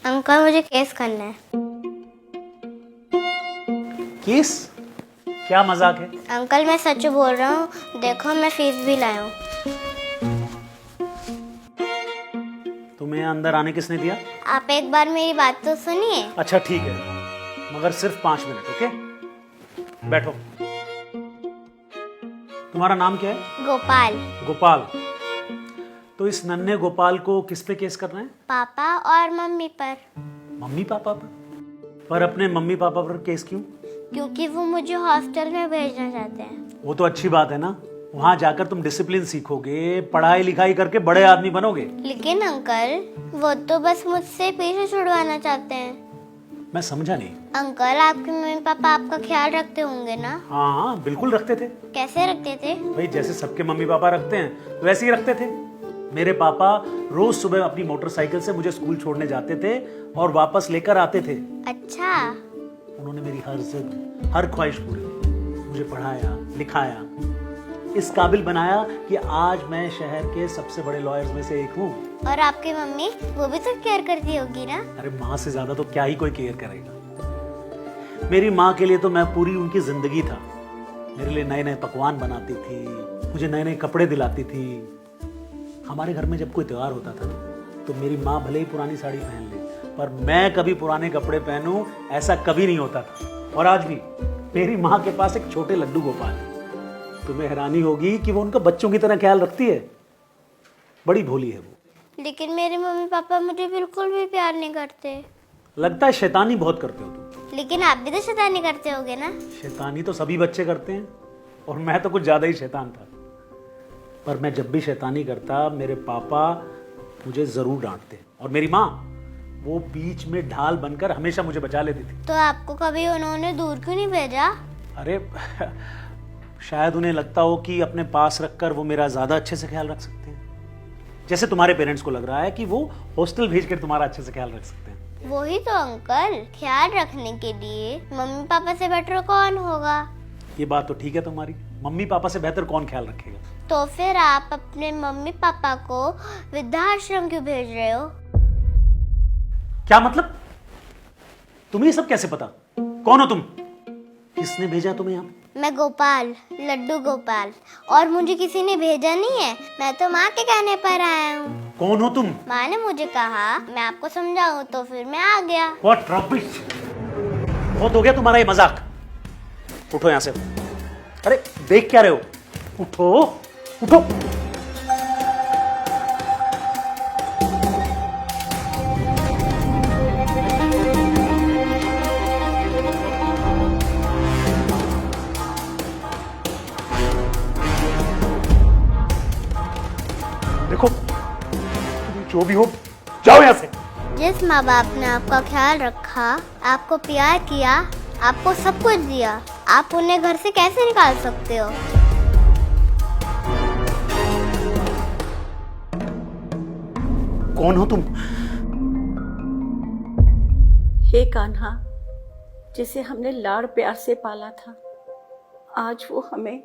Uncle मुझे case करना है। केस? क्या मजाक है? अंकल मैं सच बोल रहा हूँ, देखो मैं फीस भी लाया हूँ। तुम्हें अंदर आने किसने दिया? आप एक बार मेरी बात तो सुनिए। अच्छा ठीक है, मगर सिर्फ 5 मिनट। ओके, बैठो। तुम्हारा नाम क्या है? गोपाल। गोपाल। तो इस नन्हे गोपाल को किस पे केस करना है? पापा और मम्मी पर। मम्मी पापा पर? पर अपने मम्मी पापा पर केस क्यों? क्योंकि वो मुझे हॉस्टल में भेजना चाहते हैं। वो तो अच्छी बात है ना, वहां जाकर तुम डिसिप्लिन सीखोगे, पढ़ाई लिखाई करके बड़े आदमी बनोगे। लेकिन अंकल वो तो बस मुझसे पीछे छुड़वाना चाहते हैं। मैं समझा नहीं। अंकल आपके मम्मी पापा आपका ख्याल रखते होंगे ना? हाँ बिल्कुल रखते थे। कैसे रखते थे? भाई जैसे सबके मम्मी पापा रखते हैं वैसे ही रखते थे। मेरे पापा रोज सुबह अपनी मोटरसाइकिल से मुझे स्कूल छोड़ने जाते थे और वापस लेकर आते थे। अच्छा। उन्होंने मेरी हर जिद, हर ख्वाहिश पूरी की, मुझे पढ़ाया लिखाया, इस काबिल बनाया कि आज मैं शहर के सबसे बड़े लॉयर्स में से एक हूँ। और आपकी मम्मी वो भी तो केयर करती होगी ना? अरे माँ से ज्यादा तो क्या ही कोई केयर करेगा। मेरी माँ के लिए तो मैं पूरी उनकी जिंदगी था। मेरे लिए नए नए पकवान बनाती थी, मुझे नए नए कपड़े दिलाती थी। हमारे घर में जब कोई त्योहार होता था तो मेरी माँ भले ही पुरानी साड़ी पहन ले, पर मैं कभी पुराने कपड़े पहनूं ऐसा कभी नहीं होता था। और आज भी मेरी माँ के पास एक छोटे लड्डू गोपाल है। तुम्हें हैरानी होगी कि वो उनका बच्चों की तरह ख्याल रखती है। बड़ी भोली है वो। लेकिन मेरे मम्मी पापा मुझे बिल्कुल भी प्यार नहीं करते। लगता है शैतानी बहुत करते हो तुम। लेकिन आप भी तो शैतानी करते होगे ना? शैतानी तो सभी बच्चे करते हैं, और मैं तो कुछ ज्यादा ही शैतान था। पर मैं जब भी शैतानी करता मेरे पापा मुझे जरूर डांटते, और मेरी माँ वो बीच में ढाल बनकर हमेशा मुझे बचा लेती थी। तो आपको कभी उन्होंने दूर क्यों नहीं भेजा? अरे शायद उन्हें लगता हो कि अपने पास रखकर वो मेरा ज्यादा अच्छे से ख्याल रख सकते हैं, जैसे तुम्हारे पेरेंट्स को लग रहा है कि वो हॉस्टल भेजकर तुम्हारा अच्छे से ख्याल रख सकते हैं। वही तो अंकल, ख्याल रखने के लिए मम्मी पापा से बेटर कौन होगा? ये बात तो ठीक है तुम्हारी, मम्मी पापा से बेहतर कौन ख्याल रखेगा। तो फिर आप अपने मम्मी पापा को वृद्धाश्रम क्यों भेज रहे हो? क्या मतलब? तुम्हें ये सब कैसे पता? कौन हो तुम? किसने भेजा तुम्हें यहाँ? मैं गोपाल, लड्डू गोपाल, और मुझे किसी ने भेजा नहीं है। मैं तो माँ के कहने पर आया हूँ। कौन हो तुम? माँ ने मुझे कहा मैं आपको समझाऊं, तो फिर मैं आ गया। What rubbish! बहुत हो गया तुम्हारा ये मजाक। उठो यहाँ से। अरे देख क्या रहे हो? उठो उठो। देखो, जो भी हो जाओ यहाँ से। जिस माँ बाप ने आपका ख्याल रखा, आपको प्यार किया, आपको सब कुछ दिया, आप उन्हें घर से कैसे निकाल सकते हो? कौन हो तुम? हे कान्हा, जिसे हमने लाड़ प्यार से पाला था, आज वो हमें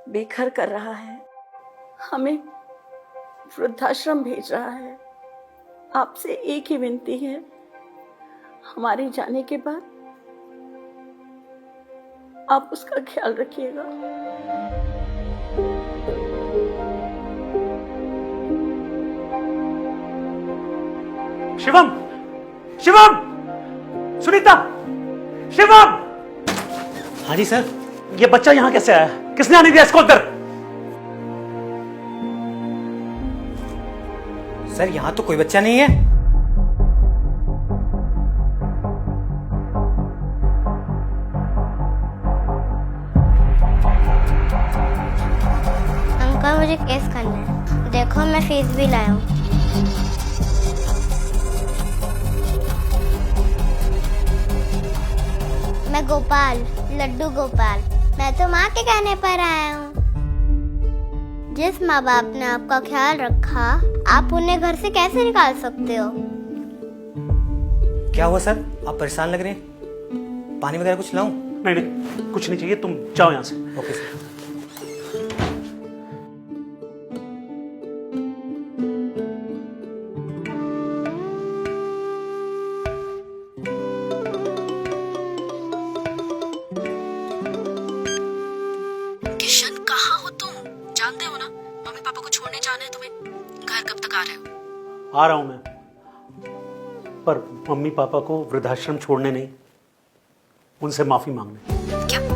बेघर कर रहा है, हमें वृद्धाश्रम भेज रहा है। आपसे एक ही विनती है, हमारे जाने के बाद आप उसका ख्याल रखिएगा। शिवम, शिवम, सुनीता, शिवम। हाँ जी सर। ये बच्चा यहाँ कैसे आया? किसने आने दिया इसको अंदर? सर यहाँ तो कोई बच्चा नहीं है। अंकल मुझे केस करना है, देखो मैं फीस भी लाया हूँ। मैं गोपाल, लड्डू गोपाल, मैं तो माँ के कहने पर आया हूँ। जिस माँ बाप ने आपका ख्याल रखा, आप उन्हें घर से कैसे निकाल सकते हो? क्या हुआ सर, आप परेशान लग रहे हैं? पानी वगैरह कुछ लाऊं? नहीं नहीं, कुछ नहीं चाहिए, तुम जाओ यहाँ से। Okay sir. जानते हो ना, मम्मी पापा को छोड़ने जाना है तुम्हें। घर कब तक आ रहे हो? आ रहा हूं मैं, पर मम्मी पापा को वृद्धाश्रम छोड़ने नहीं, उनसे माफी मांगने। क्या?